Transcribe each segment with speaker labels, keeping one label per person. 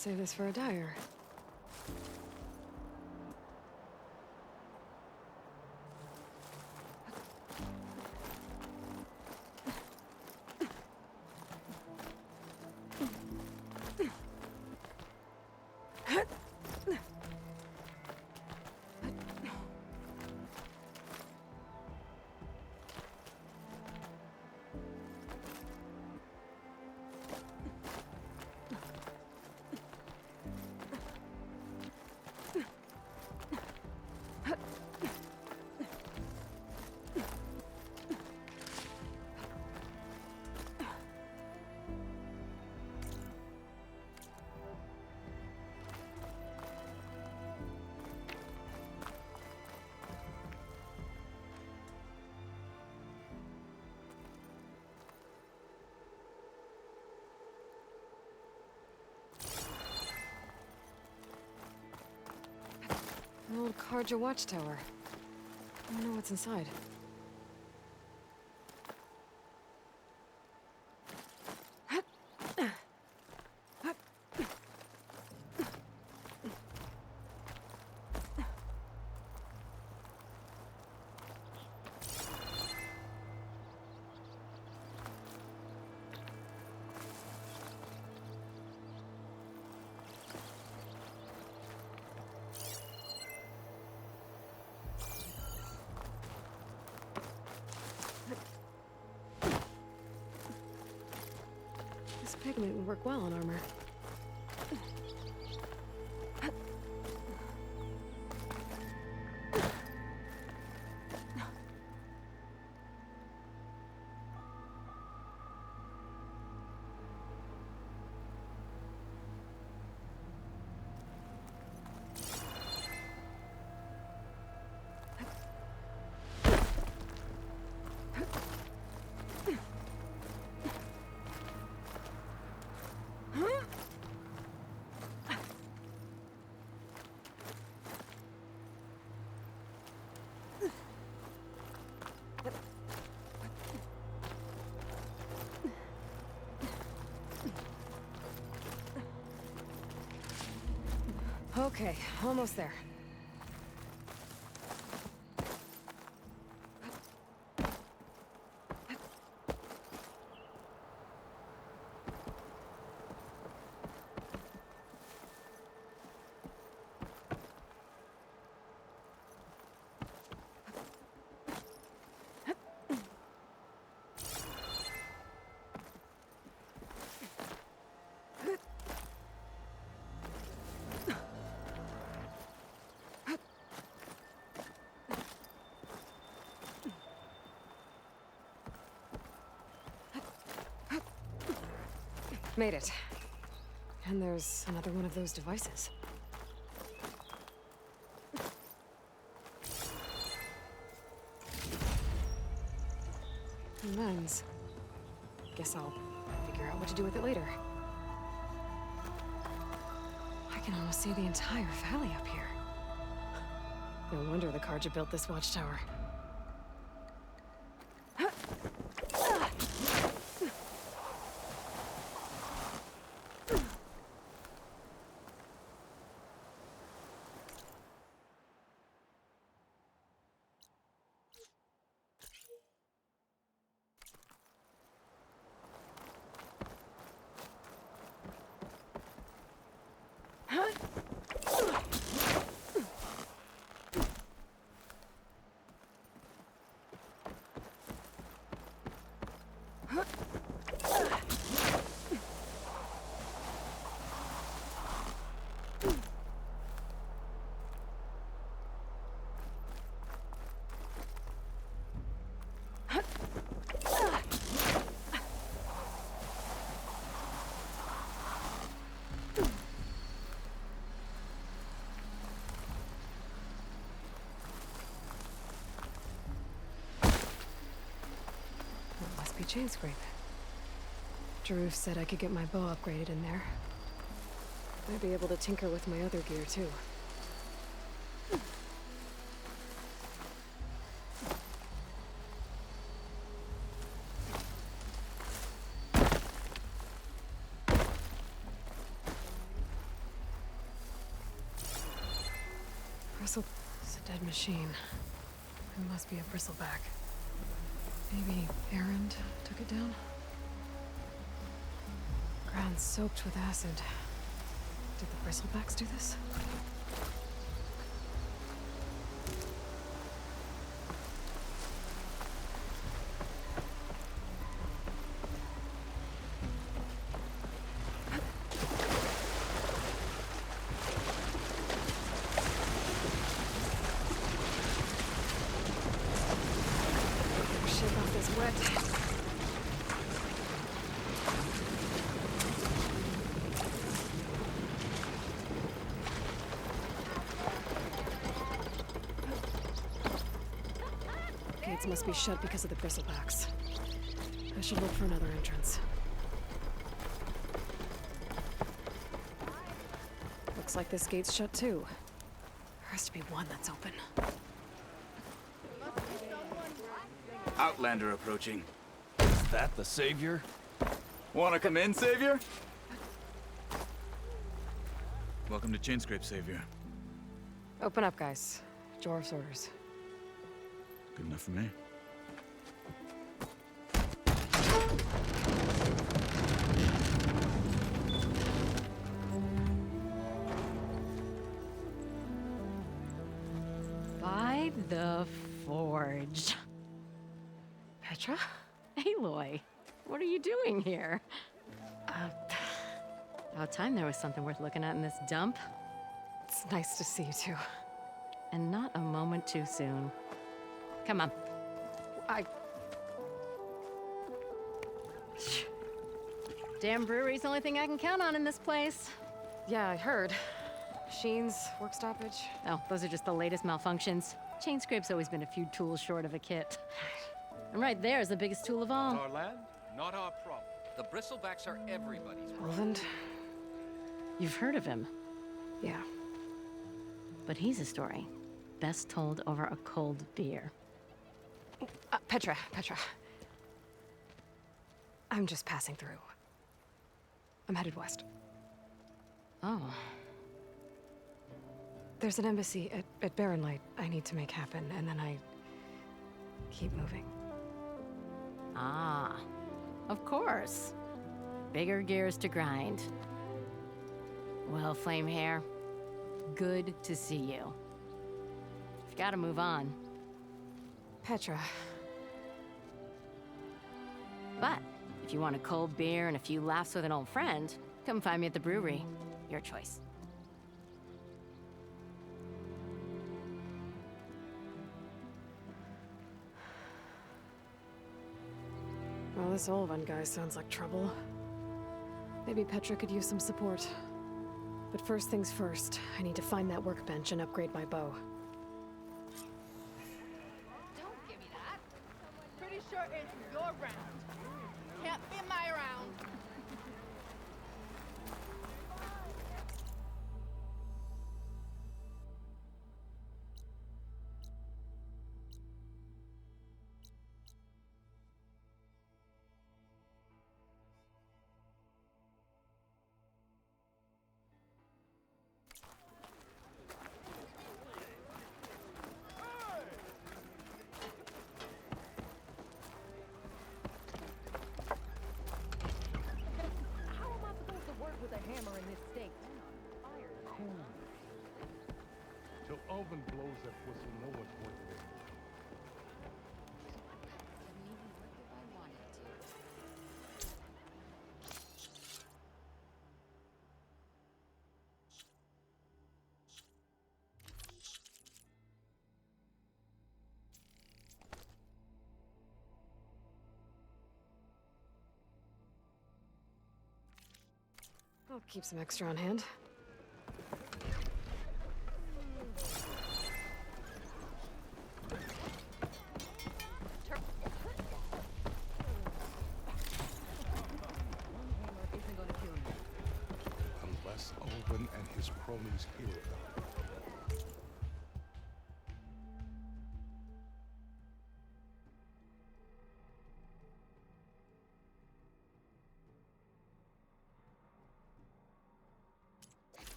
Speaker 1: save this for a dyer. An old HRAJU watchtower. I don't know what's inside. This pigment would work well on armor. Okay, almost there. Made it. And there's another one of those devices. Lens. Guess I'll figure out what to do with it later. I can almost see the entire valley up here. No wonder the HRAJU built this watchtower. Chain scrape. Drew said I could get my bow upgraded in there. Might be able to tinker with my other gear too. It's a dead machine. It must be a bristleback. Maybe Erend took it down? Ground soaked with acid. Did the bristlebacks do this? Shake off this wet. Gates must be shut because of the bristlebacks. I should look for another entrance. Looks like this gate's shut too. There has to be one that's open.
Speaker 2: Outlander approaching.
Speaker 3: Is that the savior?
Speaker 2: Wanna come in, Savior? Welcome to Chainscrape, Savior.
Speaker 1: Open up, guys. Jorv's orders.
Speaker 2: Good enough for me.
Speaker 4: By the forge.
Speaker 1: Petra?
Speaker 4: Aloy, what are you doing here? About time there was something worth looking at in this dump.
Speaker 1: It's nice to see you too.
Speaker 4: And not a moment too soon. Come on. Damn brewery's the only thing I can count on in this place.
Speaker 1: Yeah, I heard. Machines, work stoppage.
Speaker 4: Oh, those are just the latest malfunctions. Chainscrape's always been a few tools short of a kit. And right there is the biggest tool of all.
Speaker 3: Our land, not our problem. The bristlebacks are everybody's problem.
Speaker 1: Roland?
Speaker 4: You've heard of him,
Speaker 1: Yeah.
Speaker 4: but he's a story best told over a cold beer.
Speaker 1: Petra. I'm just passing through. I'm headed west.
Speaker 4: Oh,
Speaker 1: There's an embassy at Barren Light I need to make happen, and then I keep moving.
Speaker 4: ah, of course. Bigger gears to grind. Well, Flame Hair, good to see you. You've got to move on.
Speaker 1: Petra.
Speaker 4: But if you want a cold beer and a few laughs with an old friend, come find me at the brewery. Your choice.
Speaker 1: Well, this Olvan guy sounds like trouble. Maybe Petra could use some support. But first things first, I need to find that workbench and upgrade my bow.
Speaker 5: Don't give me that. Pretty sure it's your round. Can't be my round. How am I supposed to work with a hammer in this state?
Speaker 6: Cool. Till Oven blows that whistle, no one's working it.
Speaker 1: I'll keep some extra on hand.
Speaker 6: Unless Oven and his cronies hear it.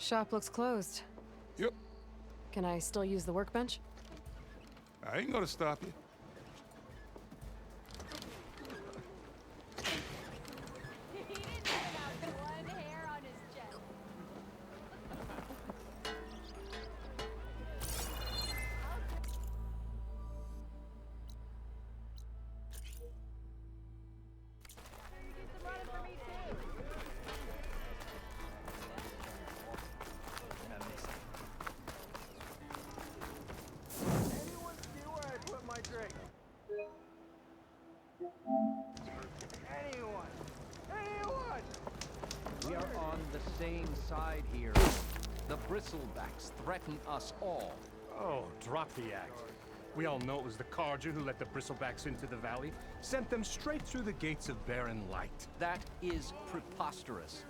Speaker 1: Shop looks closed.
Speaker 6: Yep.
Speaker 1: Can I still use the workbench?
Speaker 6: I ain't gonna stop you.
Speaker 5: He didn't even have one hair on his chest. Do some running for me too.
Speaker 7: Anyone see where I put my drink? Anyone? Anyone?
Speaker 3: We are on the same side here. The bristlebacks threaten us all.
Speaker 6: Oh, drop the act. We all know it was the Carja who let the bristlebacks into the valley, sent them straight through the gates of barren light.
Speaker 3: That is preposterous.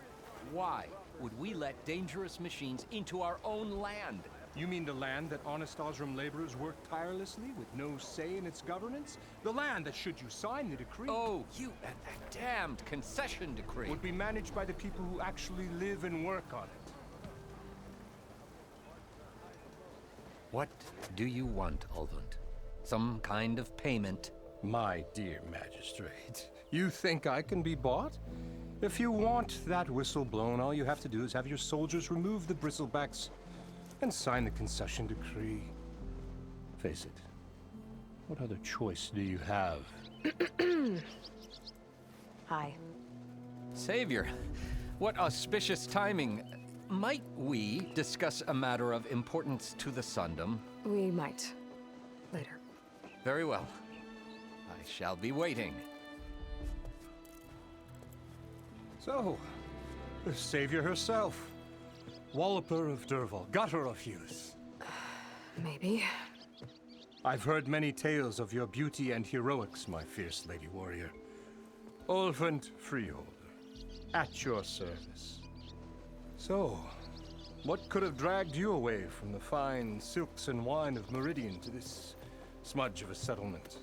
Speaker 3: Why would we let dangerous machines into our own land?
Speaker 6: You mean the land that honest Osram laborers work tirelessly with no say in its governance? The land that, should you sign the decree,
Speaker 3: Oh, you and that damned concession decree.
Speaker 6: would be managed by the people who actually live and work on it.
Speaker 3: What do you want, Ulvund? Some kind of payment?
Speaker 6: My dear magistrate, you think I can be bought? If you want that whistle blown, all you have to do is have your soldiers remove the bristlebacks and sign the concession decree. Face it, what other choice do you have?
Speaker 1: Hi.
Speaker 3: Savior, what auspicious timing. Might we discuss a matter of importance to the Sundom?
Speaker 1: We might. Later.
Speaker 3: Very well. I shall be waiting.
Speaker 6: So, the savior herself, Walloper of Derval, gutter of youth.
Speaker 1: Maybe.
Speaker 6: I've heard many tales of your beauty and heroics, my fierce lady warrior. Ulvund Freeholder, at your service. So, what could have dragged you away from the fine silks and wine of Meridian to this smudge of a settlement?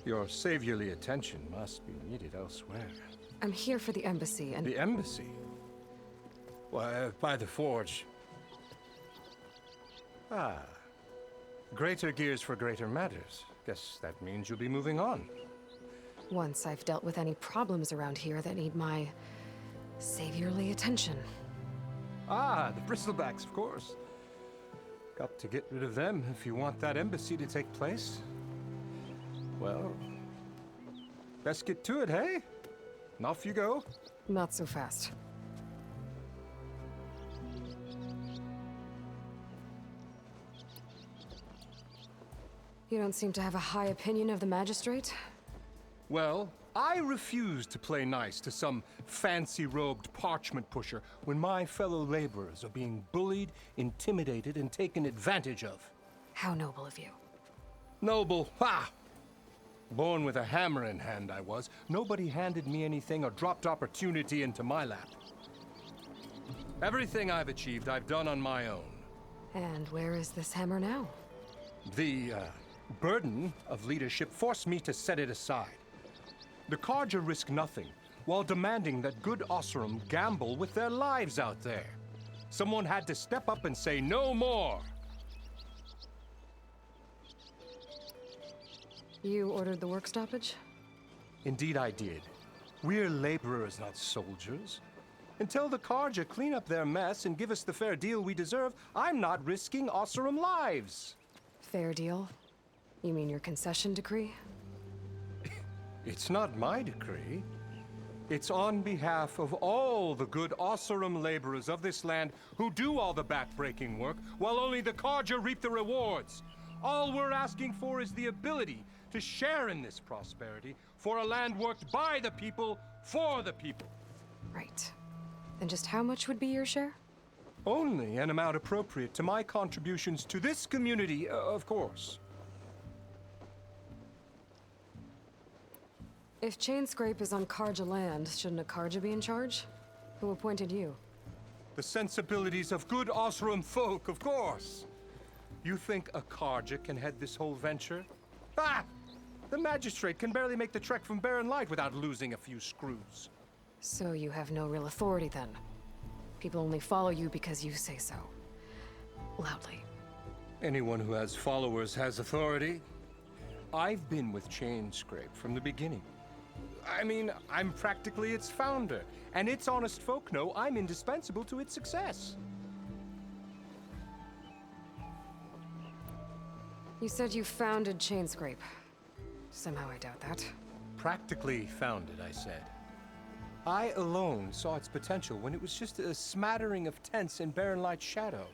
Speaker 6: Your saviorly attention must be needed elsewhere.
Speaker 1: I'm here for the embassy and...
Speaker 6: The embassy? Why, by the forge. Ah. Greater gears for greater matters. Guess that means you'll be moving on.
Speaker 1: Once I've dealt with any problems around here that need my saviorly attention.
Speaker 6: Ah, the bristlebacks, of course. Got to get rid of them if you want that embassy to take place. Well, best get to it, hey? And off you go.
Speaker 1: Not so fast. You don't seem to have a high opinion of the magistrate?
Speaker 6: Well, I refuse to play nice to some fancy-robed parchment pusher when my fellow laborers are being bullied, intimidated, and taken advantage of.
Speaker 1: How noble of you.
Speaker 6: Noble, ha! Born with a hammer in hand, I was. Nobody handed me anything or dropped opportunity into my lap. Everything I've achieved, I've done on my own.
Speaker 1: And where is this hammer now?
Speaker 6: The burden of leadership forced me to set it aside. The Carja risk nothing, while demanding that good Osram gamble with their lives out there. Someone had to step up and say no more.
Speaker 1: You ordered the work stoppage?
Speaker 6: Indeed I did. We're laborers, not soldiers. Until the Carja clean up their mess and give us the fair deal we deserve, I'm not risking Osram lives.
Speaker 1: Fair deal? You mean your concession decree?
Speaker 6: It's not my decree. It's on behalf of all the good Osram laborers of this land who do all the back-breaking work, while only the Carja reap the rewards. All we're asking for is the ability to share in this prosperity for a land worked by the people, for the people.
Speaker 1: Right. Then just how much would be your share?
Speaker 6: Only an amount appropriate to my contributions to this community, of course.
Speaker 1: If Chainscrape is on Carja land, shouldn't a Carja be in charge? Who appointed you?
Speaker 6: The sensibilities of good Osram folk, of course. You think a Carja can head this whole venture? Ah! The magistrate can barely make the trek from Barren Light without losing a few screws.
Speaker 1: So you have no real authority then? People only follow you because you say so. Loudly.
Speaker 6: Anyone who has followers has authority. I've been with Chainscrape from the beginning. I mean, I'm practically its founder, and its honest folk know I'm indispensable to its success.
Speaker 1: You said you founded Chainscrape. Somehow I doubt that.
Speaker 6: Practically founded, I said. I alone saw its potential when it was just a smattering of tents in Barren Light's shadow.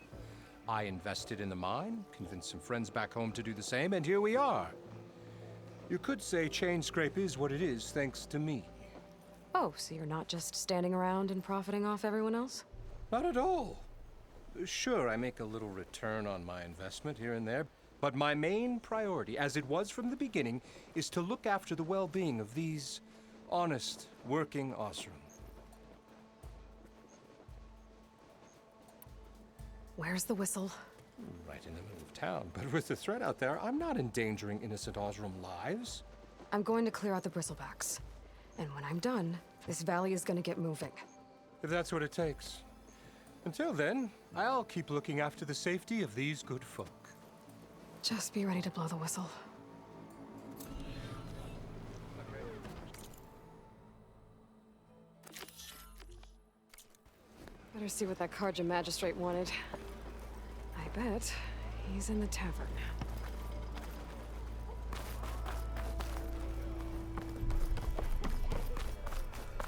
Speaker 6: I invested in the mine, convinced some friends back home to do the same, and here we are. You could say Chainscrape is what it is thanks to me.
Speaker 1: Oh, so you're not just standing around and profiting off everyone else?
Speaker 6: Not at all. Sure, I make a little return on my investment here and there, but my main priority, as it was from the beginning, is to look after the well-being of these honest, working Osram.
Speaker 1: Where's the whistle?
Speaker 6: Right in the middle of town, but with the threat out there, I'm not endangering innocent Osram lives.
Speaker 1: I'm going to clear out the bristlebacks. And when I'm done, this valley is gonna get moving.
Speaker 6: If that's what it takes. Until then, I'll keep looking after the safety of these good folk.
Speaker 1: Just be ready to blow the whistle. Better see what that Karja magistrate wanted. I bet he's in the tavern.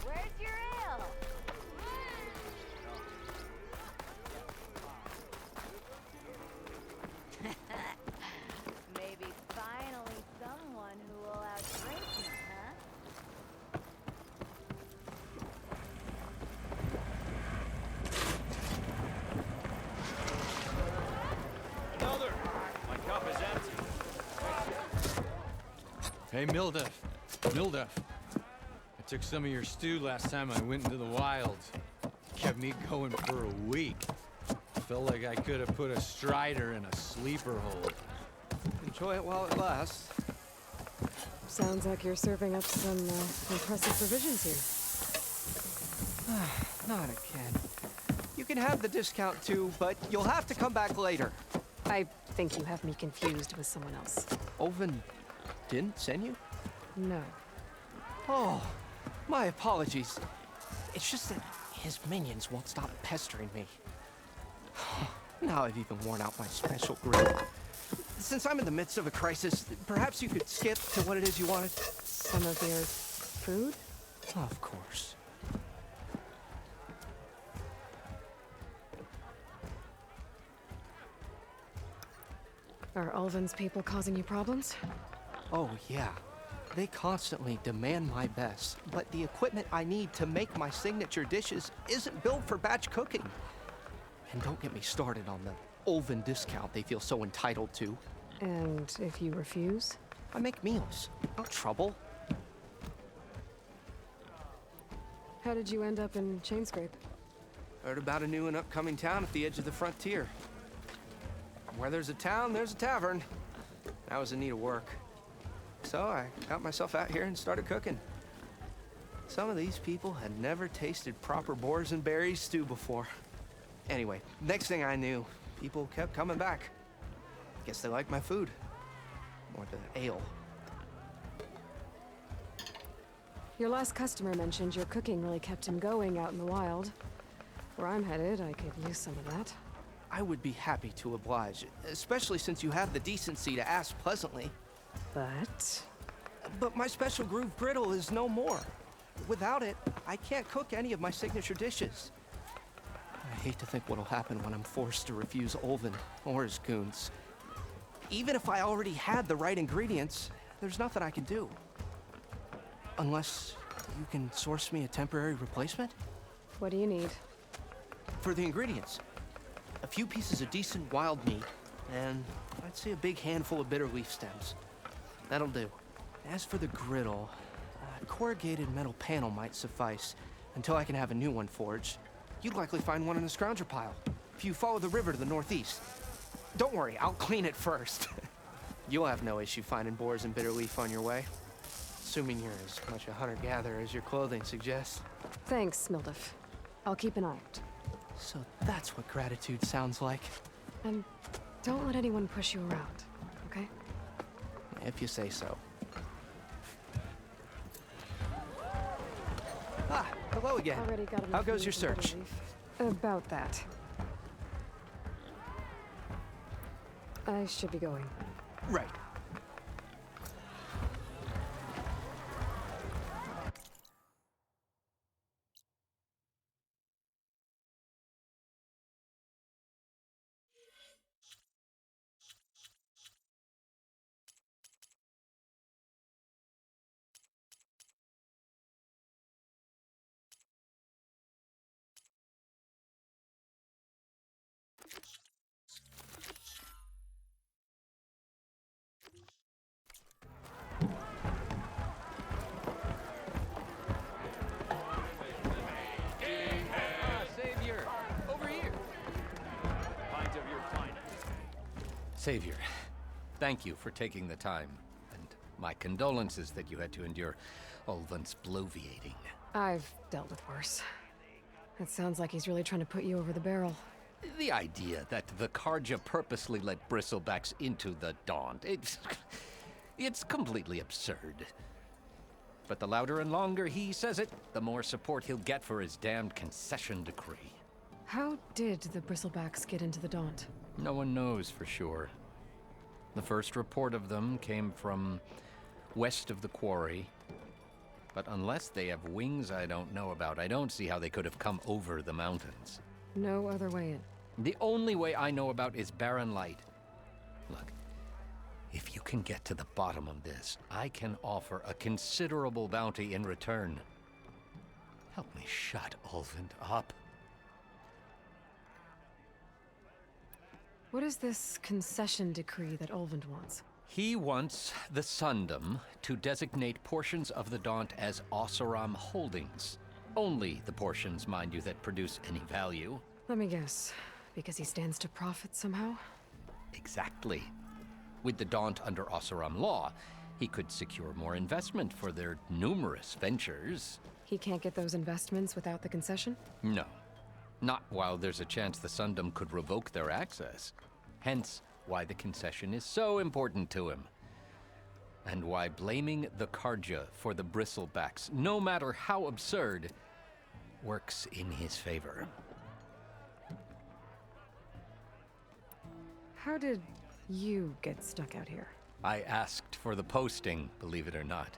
Speaker 4: Where's your ale? Maybe finally someone who will outdrink me, huh?
Speaker 8: Another! My cup is empty.
Speaker 9: Hey, Mildef. Mildef. I took some of your stew last time I went into the wilds. Kept me going for a week. Felt like I could have put a strider in a sleeper hold.
Speaker 3: Enjoy it while it lasts.
Speaker 1: Sounds like you're serving up some impressive provisions here.
Speaker 3: Not again. You can have the discount too, but you'll have to come back later.
Speaker 1: I think you have me confused with someone else.
Speaker 3: Oven didn't send you?
Speaker 1: No.
Speaker 3: Oh, my apologies. It's just that his minions won't stop pestering me. Now I've even worn out my special grill. Since I'm in the midst of a crisis, perhaps you could skip to what it is you wanted?
Speaker 1: Some of your food?
Speaker 3: Of course.
Speaker 1: Are Ulvin's people causing you problems?
Speaker 3: Oh, yeah. They constantly demand my best, but the equipment I need to make my signature dishes isn't built for batch cooking. And don't get me started on the Ulvin discount they feel so entitled to.
Speaker 1: And if you refuse?
Speaker 3: I make meals, not trouble.
Speaker 1: How did you end up in Chainscrape?
Speaker 3: Heard about a new and upcoming town at the edge of the frontier. Where there's a town, there's a tavern. I was in need of work. So I got myself out here and started cooking. Some of these people had never tasted proper boars and berries stew before. Anyway, next thing I knew, people kept coming back. Guess they liked my food. Or the ale.
Speaker 1: Your last customer mentioned your cooking really kept him going out in the wild. Where I'm headed, I could use some of that.
Speaker 3: I would be happy to oblige, especially since you have the decency to ask pleasantly. But my special groove griddle is no more. Without it, I can't cook any of my signature dishes. I hate to think what'll happen when I'm forced to refuse Ulvin or his goons. Even if I already had the right ingredients, there's nothing I can do. Unless you can source me a temporary replacement?
Speaker 1: What do you need?
Speaker 3: For the ingredients, a few pieces of decent wild meat, and I'd say a big handful of bitter leaf stems. That'll do. As for the griddle, a corrugated metal panel might suffice until I can have a new one forged. You'd likely find one in the scrounger pile, if you follow the river to the northeast. Don't worry, I'll clean it first. You'll have no issue finding boars and bitter leaf on your way. Assuming you're as much a hunter-gatherer as your clothing suggests.
Speaker 1: Thanks, Mildef. I'll keep an eye out.
Speaker 3: So that's what gratitude sounds like.
Speaker 1: And don't let anyone push you around, okay?
Speaker 3: If you say so. Ah, hello again.
Speaker 1: Already got enough
Speaker 3: How goes your
Speaker 1: news and
Speaker 3: search?
Speaker 1: relief. About that. I should be going.
Speaker 3: Right.
Speaker 8: Savior, over here. Pint of your finest.
Speaker 10: Savior, thank you for taking the time, and my condolences that you had to endure Ulvund's bloviating.
Speaker 1: I've dealt with worse. It sounds like he's really trying to put you over the barrel.
Speaker 10: The idea that the Karja purposely let bristlebacks into the Daunt, it's completely absurd. But the louder and longer he says it, the more support he'll get for his damned concession decree.
Speaker 1: How did the bristlebacks get into the Daunt?
Speaker 10: No one knows for sure. The first report of them came from west of the quarry. But unless they have wings I don't know about, I don't see how they could have come over the mountains.
Speaker 1: No other way in.
Speaker 10: The only way I know about is barren light. Look, if you can get to the bottom of this, I can offer a considerable bounty in return. Help me shut Ulvund up.
Speaker 1: What is this concession decree that Ulvund wants?
Speaker 10: He wants the Sundom to designate portions of the Daunt as Oseram holdings. Only the portions, mind you, that produce any value.
Speaker 1: Let me guess. Because he stands to profit somehow?
Speaker 10: Exactly. With the Daunt under Oseram law, he could secure more investment for their numerous ventures.
Speaker 1: He can't get those investments without the concession?
Speaker 10: No. Not while there's a chance the Sundom could revoke their access. Hence, why the concession is so important to him. And why blaming the Karja for the bristlebacks, no matter how absurd, works in his favor.
Speaker 1: How did you get stuck out here?
Speaker 10: I asked for the posting, believe it or not.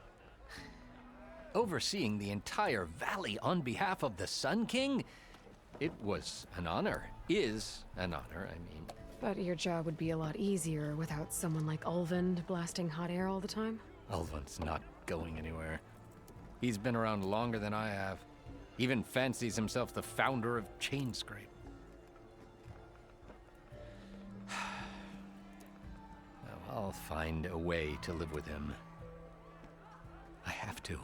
Speaker 10: Overseeing the entire valley on behalf of the Sun King? It was an honor. Is an honor, I mean.
Speaker 1: But your job would be a lot easier without someone like Ulvund blasting hot air all the time?
Speaker 10: Ulvund's not going anywhere. He's been around longer than I have. Even fancies himself the founder of Chainscrape. Well, I'll find a way to live with him. I have to.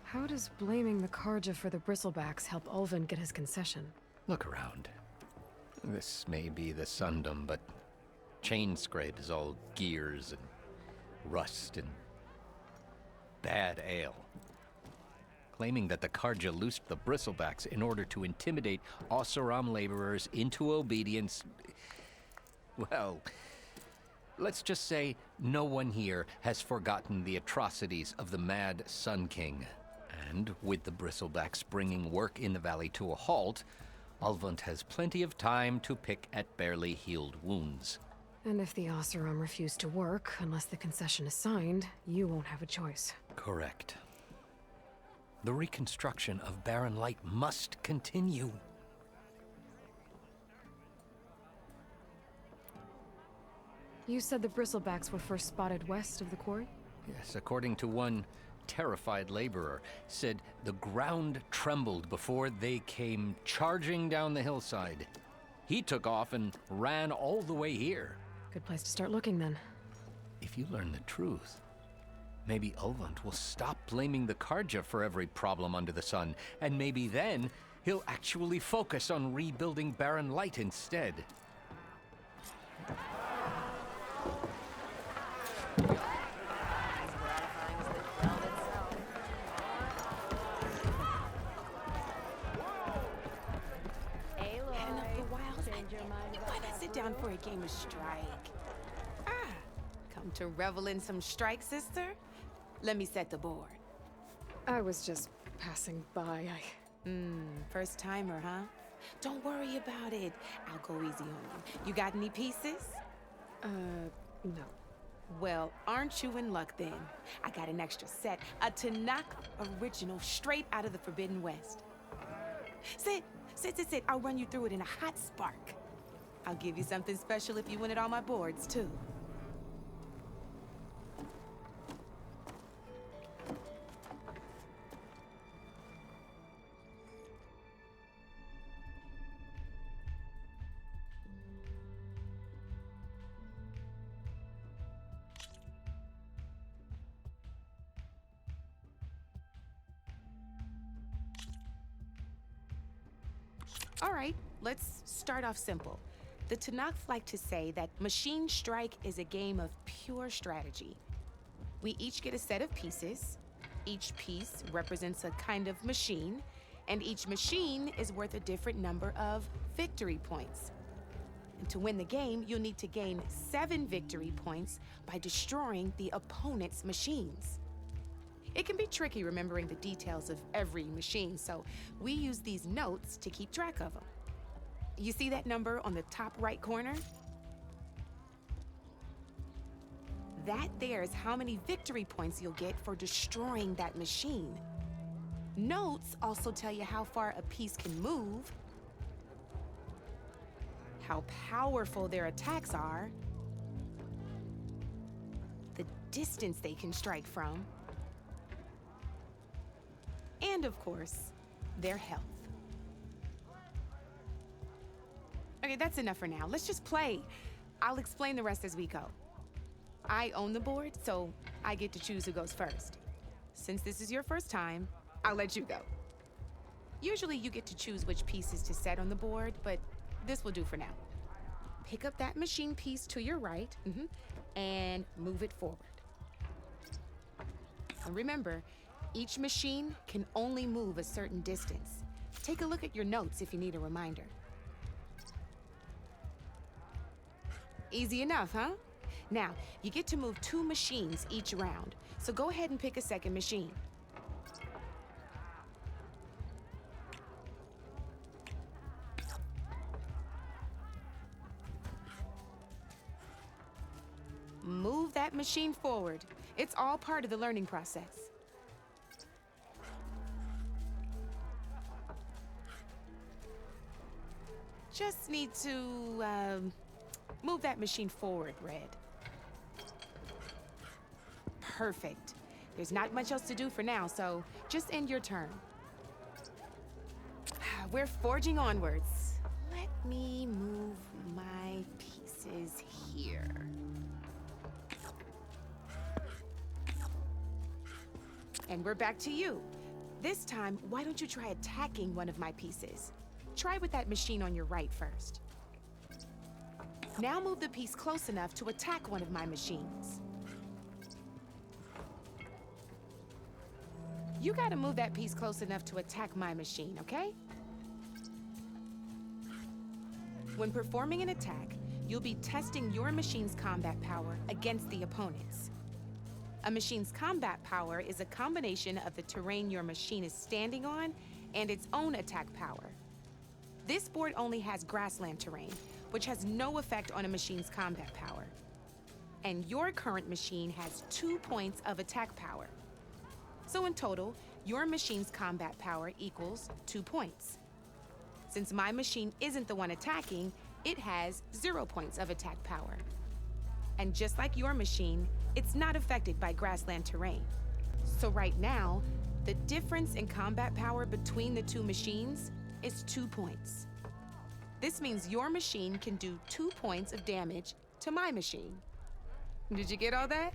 Speaker 1: How does blaming the Karja for the bristlebacks help Ulvund get his concession?
Speaker 10: Look around. This may be the Sundom, but Chainscrape is all gears and rust and bad ale. Claiming that the Karja loosed the bristlebacks in order to intimidate Oseram laborers into obedience. Well, let's just say no one here has forgotten the atrocities of the mad Sun King. And with the bristlebacks bringing work in the valley to a halt, Ulvund has plenty of time to pick at barely healed wounds.
Speaker 1: And if the Oseram refuse to work unless the concession is signed, you won't have a choice.
Speaker 10: Correct. The reconstruction of barren light must continue.
Speaker 1: You said the bristlebacks were first spotted west of the quarry?
Speaker 10: Yes, according to one terrified laborer, said the ground trembled before they came charging down the hillside. He took off and ran all the way here.
Speaker 1: Good place to start looking then.
Speaker 10: If you learn the truth, maybe Ulvund will stop blaming the Karja for every problem under the sun, and maybe then he'll actually focus on rebuilding barren light instead.
Speaker 11: strike. Ah, come to revel in some strike, sister? Let me set the board.
Speaker 1: I was just passing by.
Speaker 11: First timer, huh? Don't worry about it. I'll go easy on you. You got any pieces?
Speaker 1: No.
Speaker 11: Well, aren't you in luck then? I got an extra set, a Tanakh original straight out of the Forbidden West. Sit. I'll run you through it in a hot spark. I'll give you something special if you win at all my boards, too. All right, let's start off simple. The Tanakh like to say that Machine Strike is a game of pure strategy. We each get a set of pieces. Each piece represents a kind of machine, and each machine is worth a different number of victory points. And to win the game, you'll need to gain 7 victory points by destroying the opponent's machines. It can be tricky remembering the details of every machine, so we use these notes to keep track of them. You see that number on the top right corner? That there is how many victory points you'll get for destroying that machine. Notes also tell you how far a piece can move, how powerful their attacks are, the distance they can strike from, and of course, their health. Okay, that's enough for now. Let's just play. I'll explain the rest as we go. I own the board, so I get to choose who goes first. Since this is your first time, I'll let you go. Usually you get to choose which pieces to set on the board, but this will do for now. Pick up that machine piece to your right, and move it forward. And remember, each machine can only move a certain distance. Take a look at your notes if you need a reminder. Easy enough, huh? Now, you get to move 2 machines each round, so go ahead and pick a second machine. Move that machine forward. It's all part of the learning process. Just need to, move that machine forward, Red. Perfect. There's not much else to do for now, so just end your turn. We're forging onwards. Let me move my pieces here. And we're back to you. This time, why don't you try attacking one of my pieces? Try with that machine on your right first. Now move the piece close enough to attack one of my machines. You gotta move that piece close enough to attack my machine, okay? When performing an attack, you'll be testing your machine's combat power against the opponent's. A machine's combat power is a combination of the terrain your machine is standing on and its own attack power. This board only has grassland terrain, which has no effect on a machine's combat power. And your current machine has 2 points of attack power. So in total, your machine's combat power equals 2 points. Since my machine isn't the one attacking, it has 0 points of attack power. And just like your machine, it's not affected by grassland terrain. So right now, the difference in combat power between the 2 machines is 2 points. This means your machine can do 2 points of damage to my machine. Did you get all that?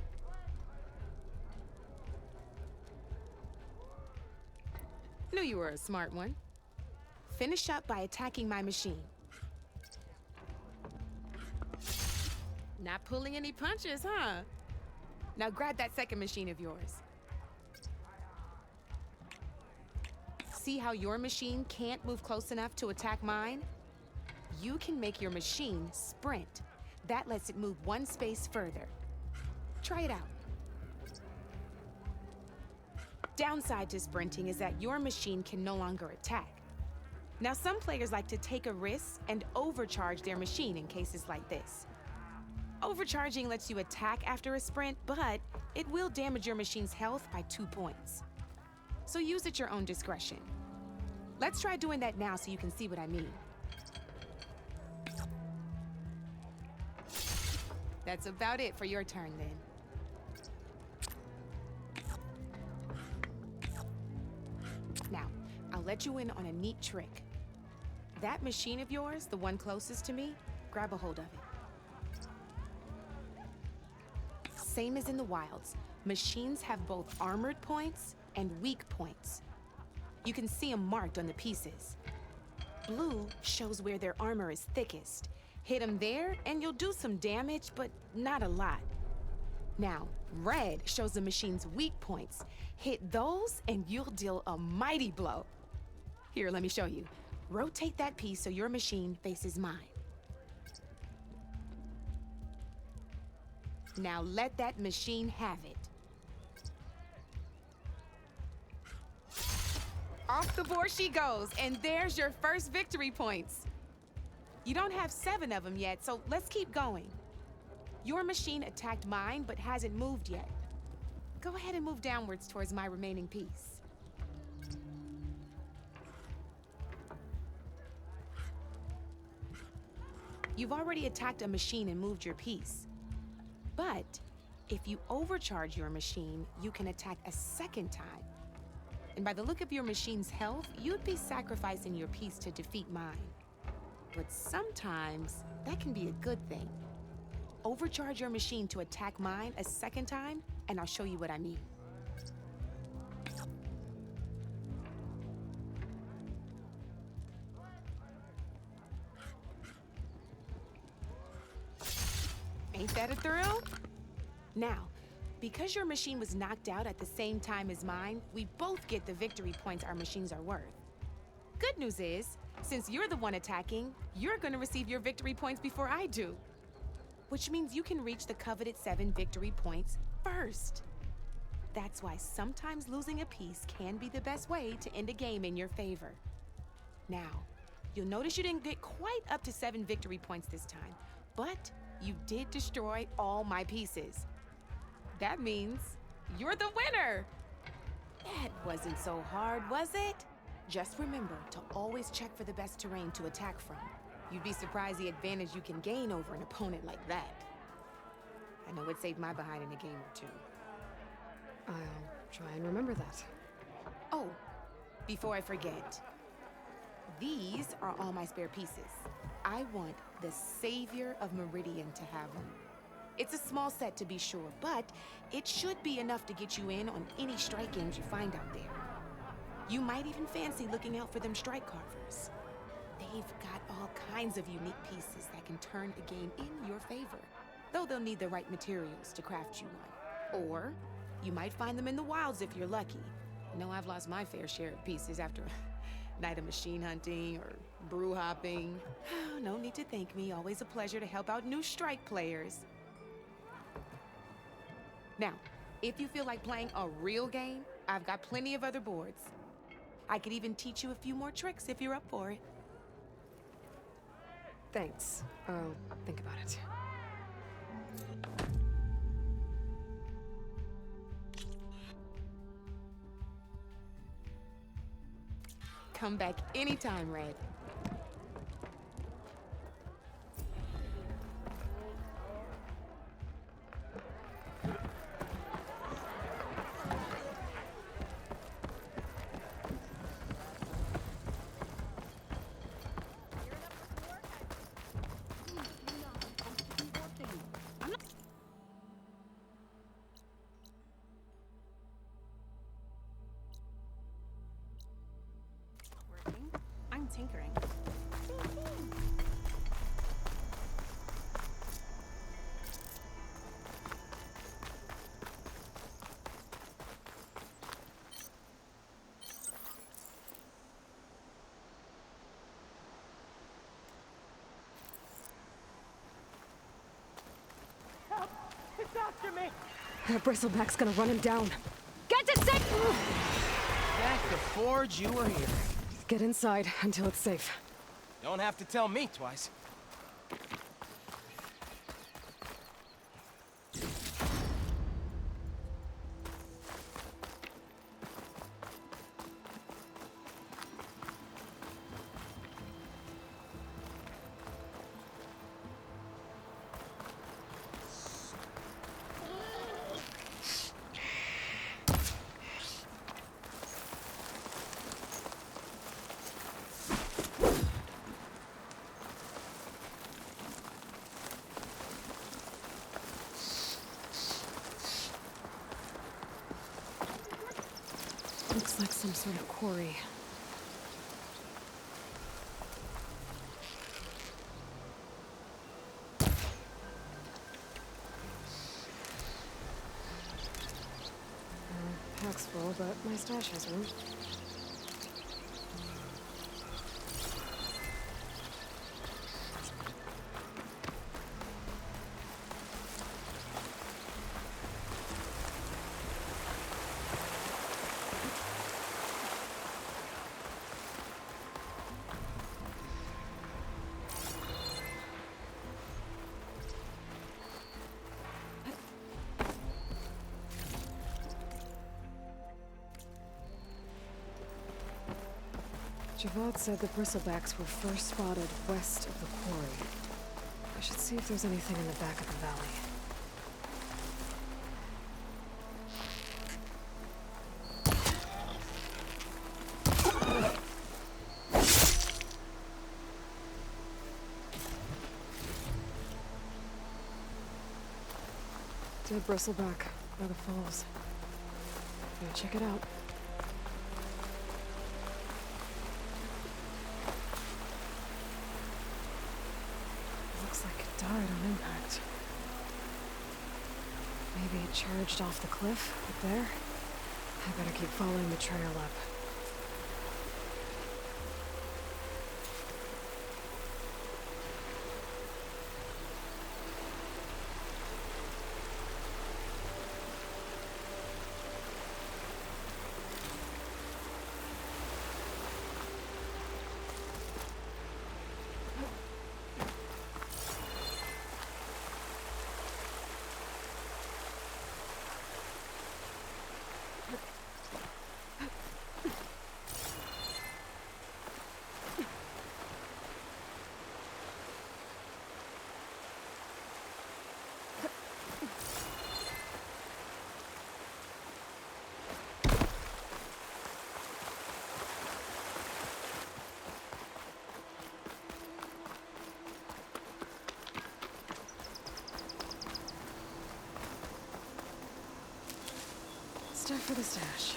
Speaker 11: Knew you were a smart one. Finish up by attacking my machine. Not pulling any punches, huh? Now grab that second machine of yours. See how your machine can't move close enough to attack mine? You can make your machine sprint. That lets it move one space further. Try it out. Downside to sprinting is that your machine can no longer attack. Now, some players like to take a risk and overcharge their machine in cases like this. Overcharging lets you attack after a sprint, but it will damage your machine's health by 2 points. So use at your own discretion. Let's try doing that now so you can see what I mean. That's about it for your turn, then. Now, I'll let you in on a neat trick. That machine of yours, the one closest to me, grab a hold of it. Same as in the wilds, machines have both armored points and weak points. You can see them marked on the pieces. Blue shows where their armor is thickest. Hit them there, and you'll do some damage, but not a lot. Now, red shows the machine's weak points. Hit those, and you'll deal a mighty blow. Here, let me show you. Rotate that piece so your machine faces mine. Now let that machine have it. Off the board she goes, and there's your first victory points. You don't have 7 of them yet, so let's keep going. Your machine attacked mine, but hasn't moved yet. Go ahead and move downwards towards my remaining piece. You've already attacked a machine and moved your piece. But if you overcharge your machine, you can attack a second time. And by the look of your machine's health, you'd be sacrificing your piece to defeat mine. But sometimes that can be a good thing. Overcharge your machine to attack mine a second time, and I'll show you what I mean. Ain't that a thrill? Now, because your machine was knocked out at the same time as mine, we both get the victory points our machines are worth. Good news is, since you're the one attacking, you're gonna receive your victory points before I do. Which means you can reach the coveted 7 victory points first. That's why sometimes losing a piece can be the best way to end a game in your favor. Now, you'll notice you didn't get quite up to 7 victory points this time, but you did destroy all my pieces. That means you're the winner! That wasn't so hard, was it? Just remember to always check for the best terrain to attack from. You'd be surprised the advantage you can gain over an opponent like that. I know it saved my behind in a game or 2.
Speaker 1: I'll try and remember that.
Speaker 11: Oh, before I forget, these are all my spare pieces. I want the Savior of Meridian to have them. It's a small set to be sure, but it should be enough to get you in on any strike games you find out there. You might even fancy looking out for them strike carvers. They've got all kinds of unique pieces that can turn a game in your favor, though they'll need the right materials to craft you one. Or you might find them in the wilds if you're lucky. I know I've lost my fair share of pieces after a night of machine hunting or brew hopping. No need to thank me. Always a pleasure to help out new strike players. Now, if you feel like playing a real game, I've got plenty of other boards. I could even teach you a few more tricks if you're up for it.
Speaker 1: Thanks. I'll think about it.
Speaker 11: Come back anytime, Red. I'm tinkering.
Speaker 7: after me!
Speaker 1: That bristleback's gonna run him down. Get to safe!
Speaker 3: Thank the forge you were here.
Speaker 1: Get inside until it's safe.
Speaker 3: Don't have to tell me twice.
Speaker 1: Looks like some sort of quarry. Pack's full, but my stash has room. Javad said the bristlebacks were first spotted west of the quarry. I should see if there's anything in the back of the valley. Dead bristleback by the falls. Yeah, check it out. Looks like it died on impact. Maybe it charged off the cliff up there. I better keep following the trail up. Stuff for the stash.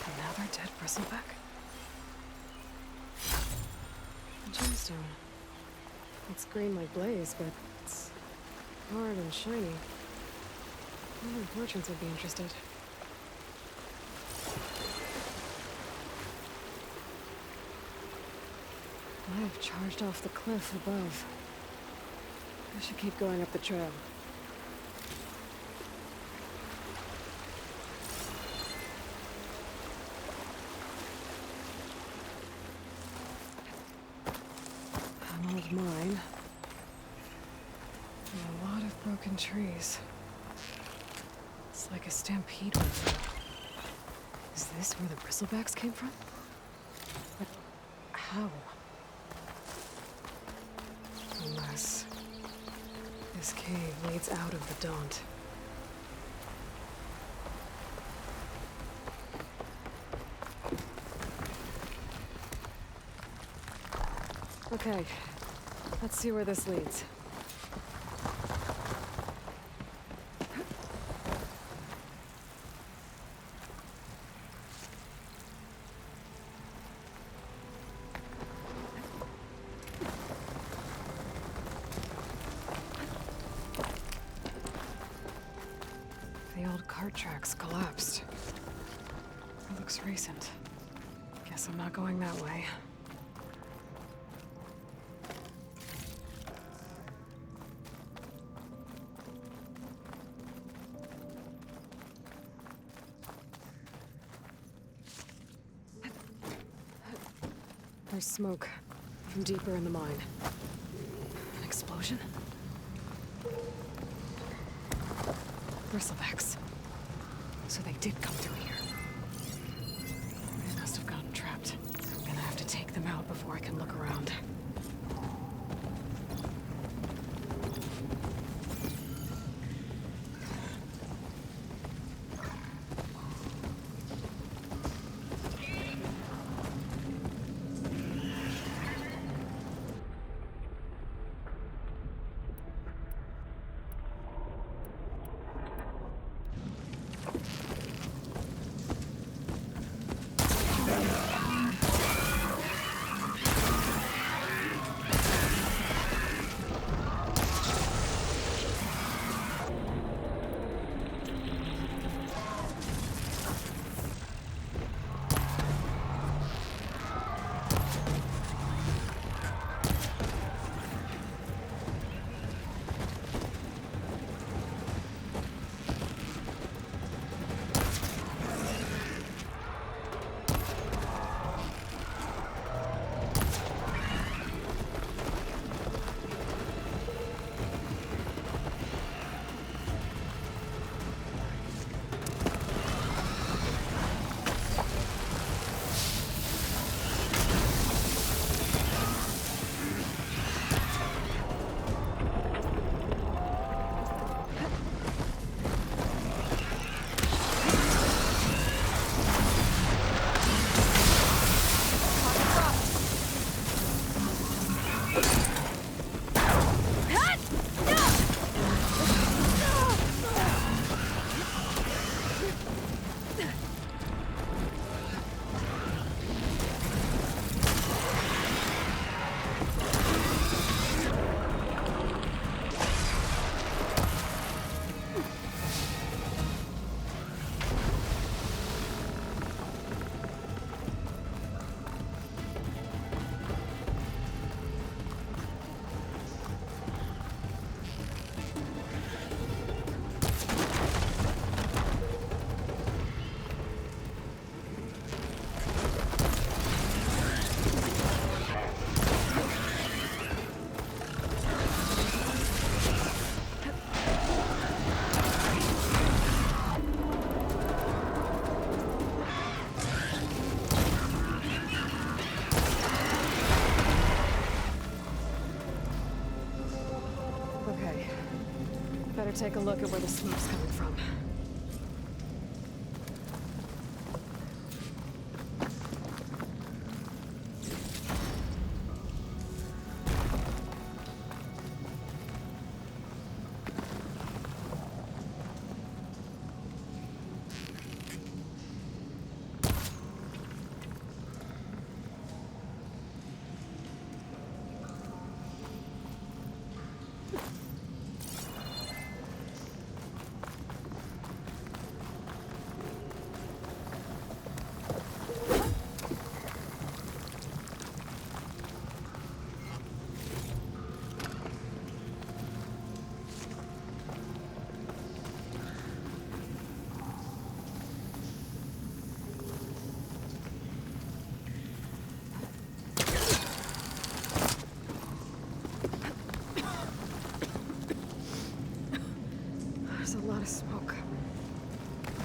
Speaker 1: Another dead bristleback. A gemstone. It's green like blaze, but it's hard and shiny. Only merchants would be interested. I've charged off the cliff above. I should keep going up the trail. An old mine. And a lot of broken trees. It's like a stampede went through. Is this where the bristlebacks came from? But how? Unless this cave leads out of the Daunt. Okay, let's see where this leads. The old cart tracks collapsed. It looks recent. Guess I'm not going that way. There's smoke from deeper in the mine. An explosion? Bristlebacks. So they did come through here. They must have gotten trapped. I'm gonna have to take them out before I can look around. Take a look at where the smoke's coming from.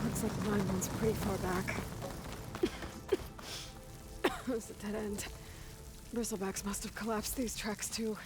Speaker 1: Looks like the mine runs pretty far back. It's a dead end. Bristlebacks must have collapsed these tracks too.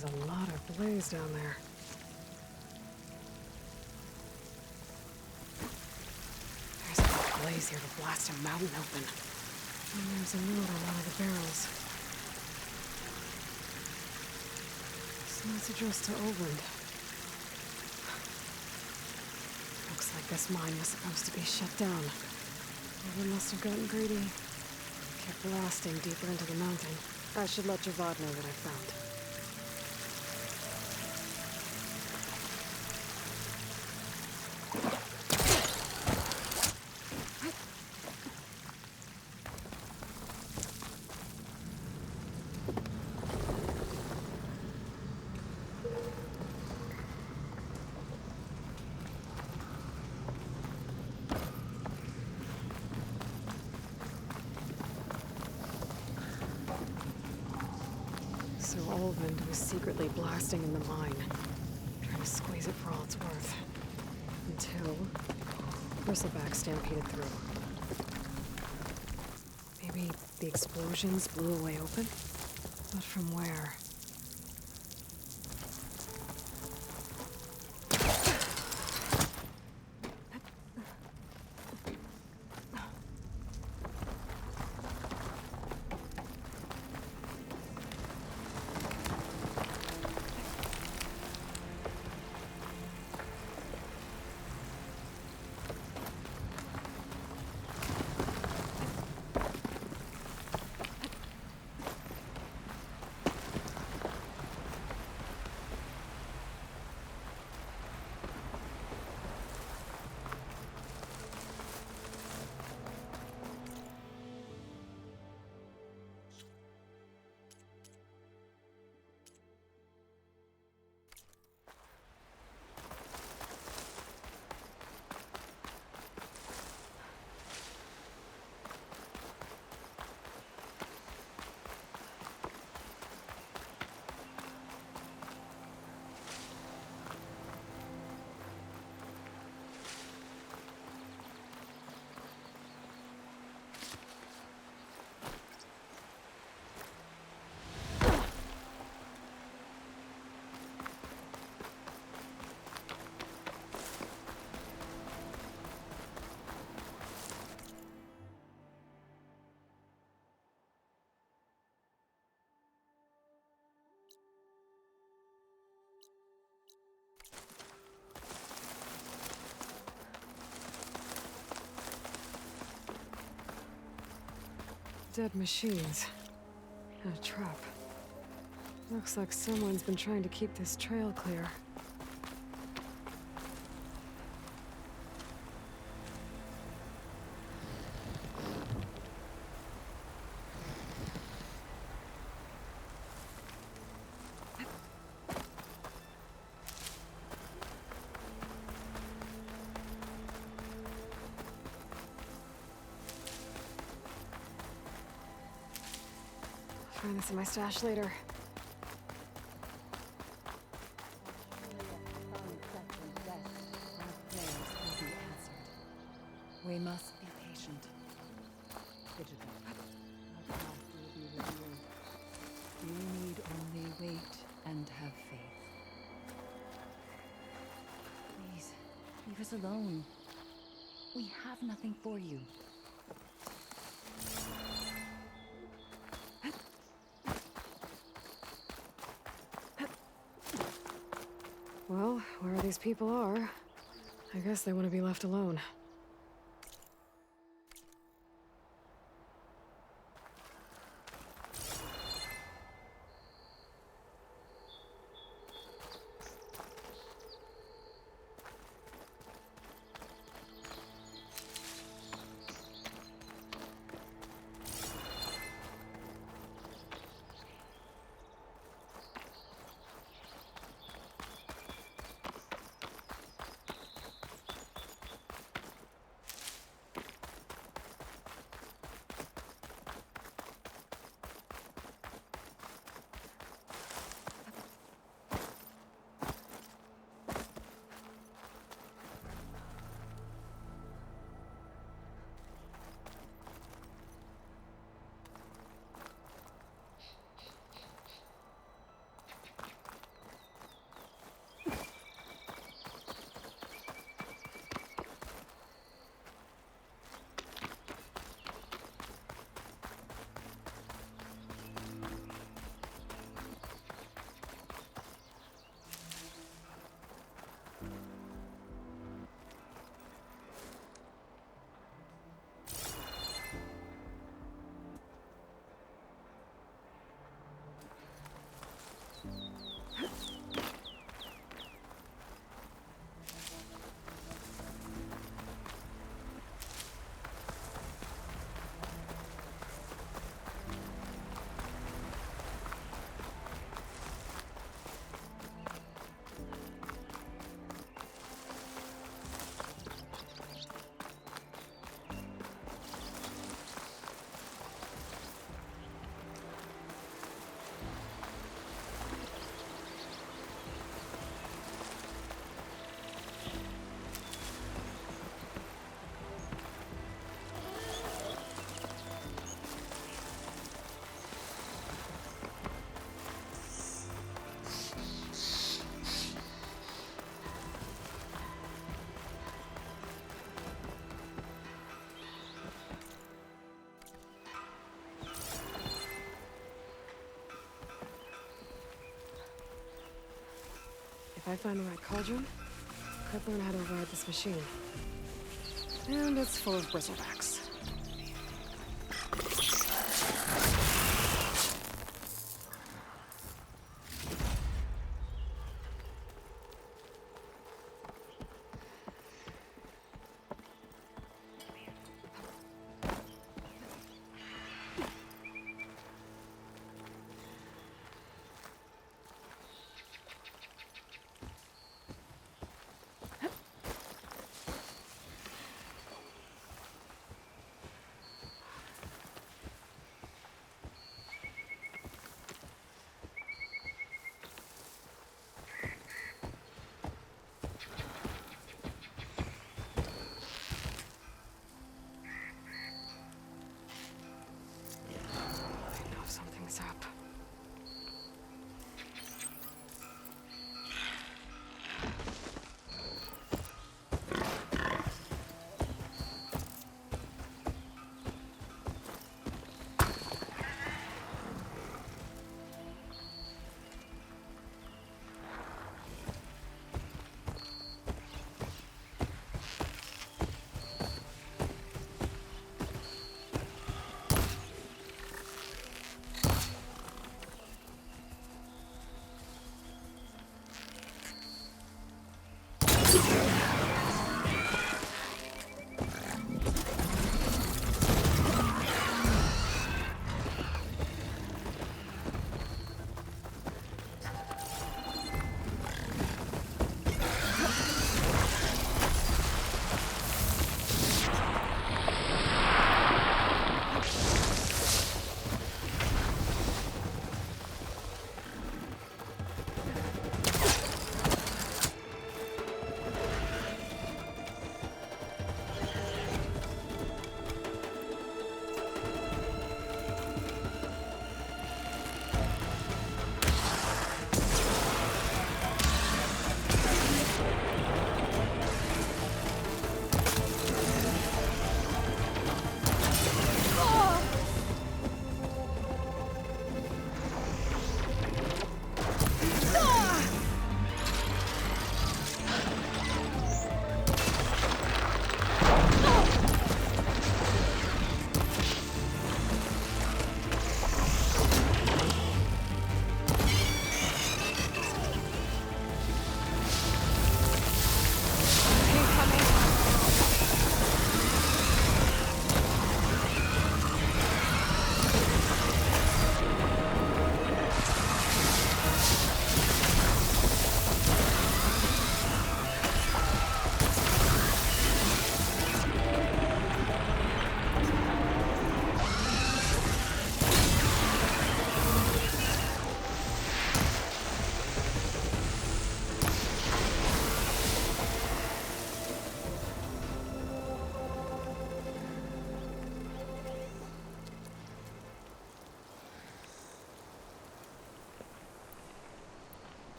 Speaker 1: There's a lot of blaze down there. There's enough blaze here to blast a mountain open. And there's a note on one of the barrels. So it's addressed to Oland. Looks like this mine was supposed to be shut down. Oland must have gotten greedy. Kept blasting deeper into the mountain. I should let Javad know what I found. So Olvend was secretly blasting in the mine, trying to squeeze it for all it's worth. Until bristleback stampeded through. Maybe the explosions blew a way open? But from where? Dead machines. And a trap. Looks like someone's been trying to keep this trail clear. Find this in my stash later.
Speaker 12: We must be patient. Digital. Our path will be revealed. We need only wait and have faith. Please, leave us alone. We have nothing for you.
Speaker 1: Well, wherever these people are, I guess they want to be left alone. I find the right cauldron, could learn how to override this machine. And it's full of bristlebacks.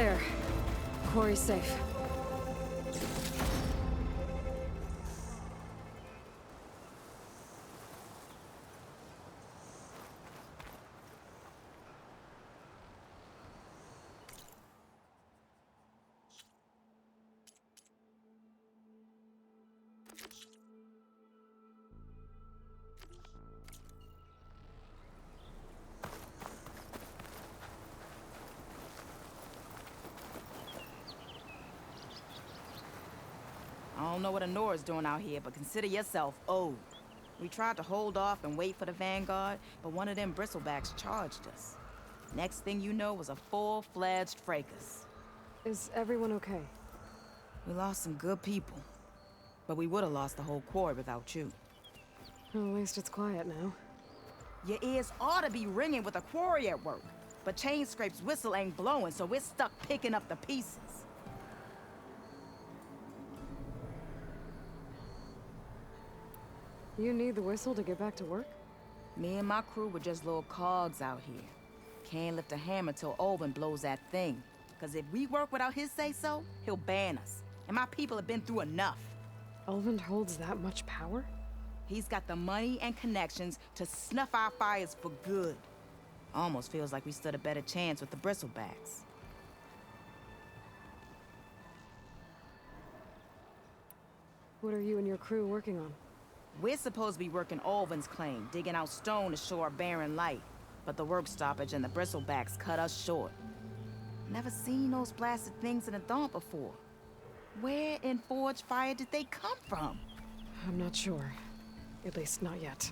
Speaker 1: There. Quarry's safe.
Speaker 13: I don't know what Honora's doing out here, but consider yourself owed. We tried to hold off and wait for the Vanguard, but one of them bristlebacks charged us. Next thing you know was a full-fledged fracas.
Speaker 1: Is everyone okay?
Speaker 13: We lost some good people, but we would have lost the whole quarry without you.
Speaker 1: Well, at least it's quiet now.
Speaker 13: Your ears ought to be ringing with a quarry at work, but Chainscrape's whistle ain't blowing, so we're stuck picking up the pieces.
Speaker 1: You need the whistle to get back to work?
Speaker 13: Me and my crew were just little cogs out here. Can't lift a hammer till Olvin blows that thing. Cause if we work without his say-so, he'll ban us. And my people have been through enough.
Speaker 1: Olvin holds that much power?
Speaker 13: He's got the money and connections to snuff our fires for good. Almost feels like we stood a better chance with the bristlebacks.
Speaker 1: What are you and your crew working on?
Speaker 13: We're supposed to be working Olvin's claim, digging out stone to show our barren light. But the work stoppage and the bristlebacks cut us short. Never seen those blasted things in the dawn before. Where in Forge Fire did they come from?
Speaker 1: I'm not sure. At least not yet.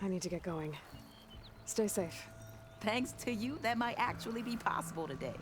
Speaker 1: I need to get going. Stay safe.
Speaker 13: Thanks to you, that might actually be possible today.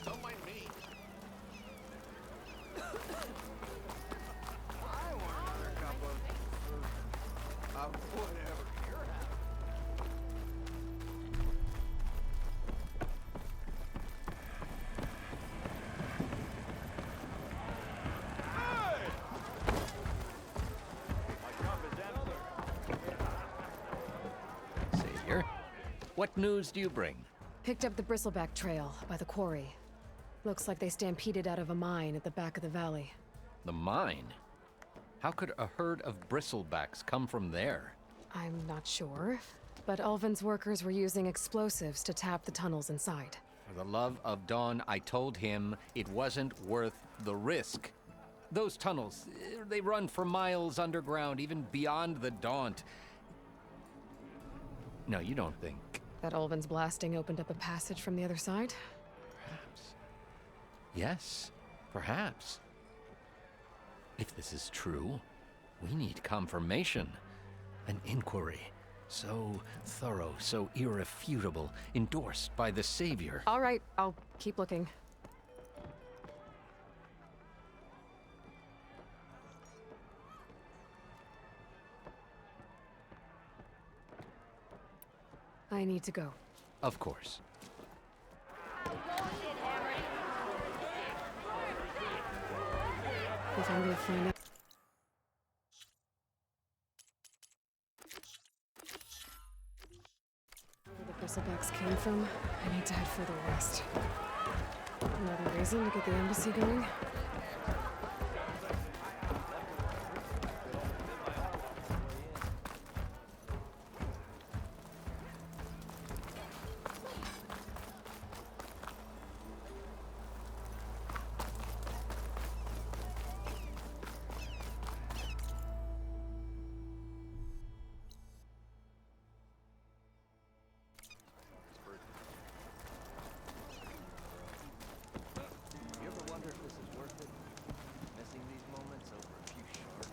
Speaker 7: Don't mind me. I want another cup of whatever. You're
Speaker 10: Savior, what news do you bring?
Speaker 1: Picked up the bristleback trail by the quarry. Looks like they stampeded out of a mine at the back of the valley.
Speaker 10: The mine? How could a herd of bristlebacks come from there?
Speaker 1: I'm not sure, but Ulvin's workers were using explosives to tap the tunnels inside.
Speaker 10: For the love of Dawn, I told him it wasn't worth the risk. Those tunnels, they run for miles underground, even beyond the Daunt. No, you don't think.
Speaker 1: That Ulvin's blasting opened up a passage from the other side?
Speaker 10: Perhaps. Yes, perhaps. If this is true, we need confirmation. An inquiry. So thorough, so irrefutable, endorsed by the Savior.
Speaker 1: All right, I'll keep looking. I need to go.
Speaker 10: Of course.
Speaker 1: If I'm gonna find out. Where the bristlebacks came from, I need to head further west. Another reason to get the embassy going?
Speaker 3: You ever wonder if this is worth it? Missing these moments over a few shorts?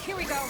Speaker 1: Here we go.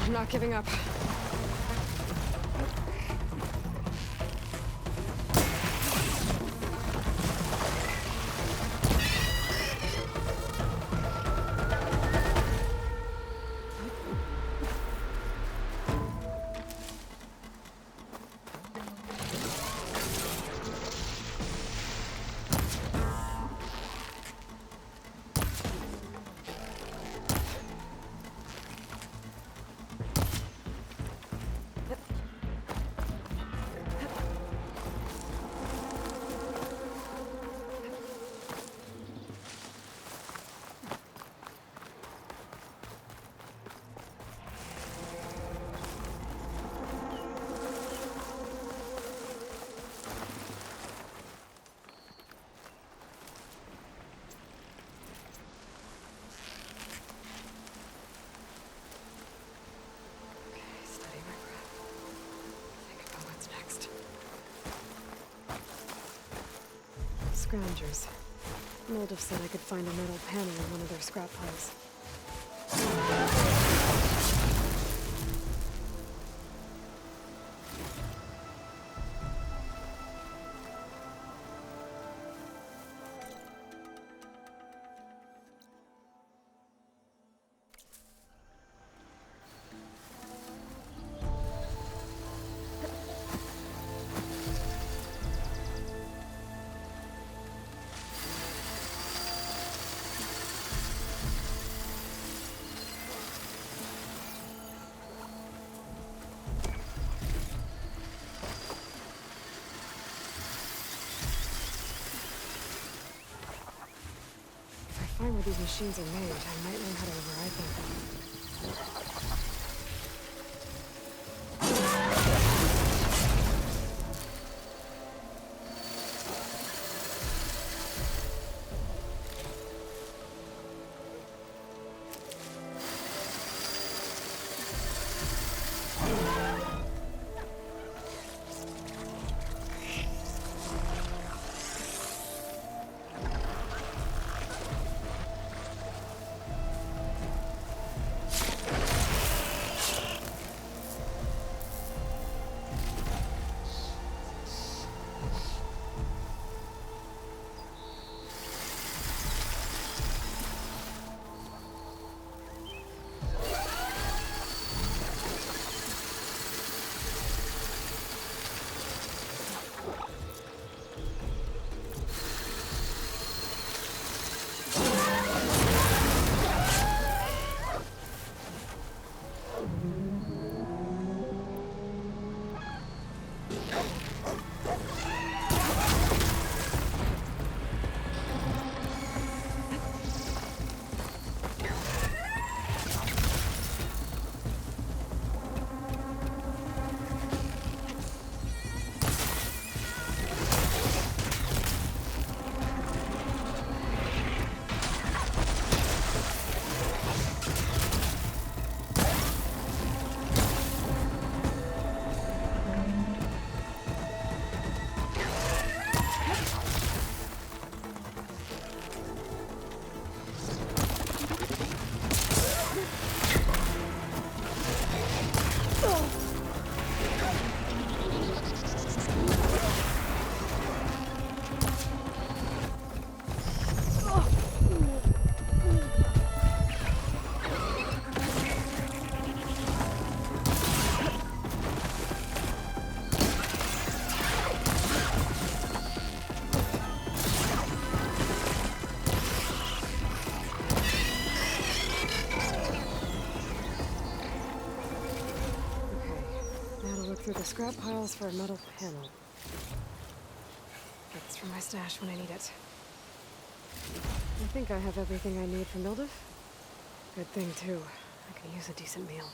Speaker 1: I'm not giving up. scroungers. Moldov said I could find a metal panel in one of their scrap piles. Find where these machines are made, I might learn how to override them. Through the scrap piles for a metal panel. That's for my stash when I need it. I think I have everything I need from Mildov. Good thing, too. I can use a decent meal.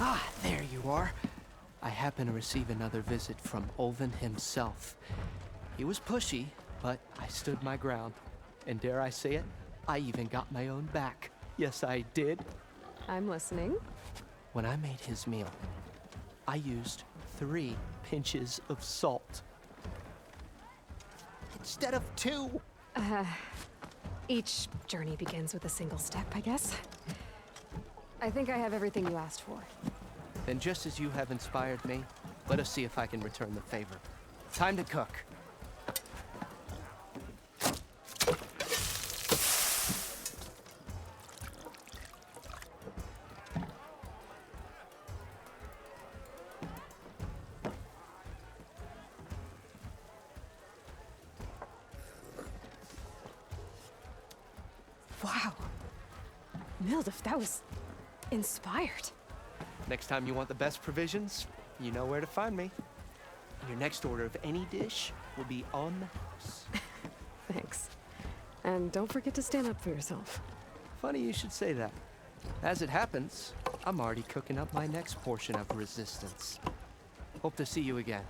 Speaker 3: Ah, there you are. I happen to receive another visit from Ulven himself. He was pushy, but I stood my ground. And dare I say it, I even got my own back. Yes, I did.
Speaker 1: I'm listening.
Speaker 3: When I made his meal, I used 3 pinches of salt. Instead of 2!
Speaker 1: Each journey begins with a single step, I guess. I think I have everything you asked for.
Speaker 3: Then just as you have inspired me, let us see if I can return the favor. Time to cook.
Speaker 1: Wow. Mildef, that was inspired.
Speaker 3: Next time you want the best provisions, you know where to find me. Your next order of any dish will be on the house.
Speaker 1: Thanks. And don't forget to stand up for yourself.
Speaker 3: Funny you should say that. As it happens, I'm already cooking up my next portion of resistance. Hope to see you again.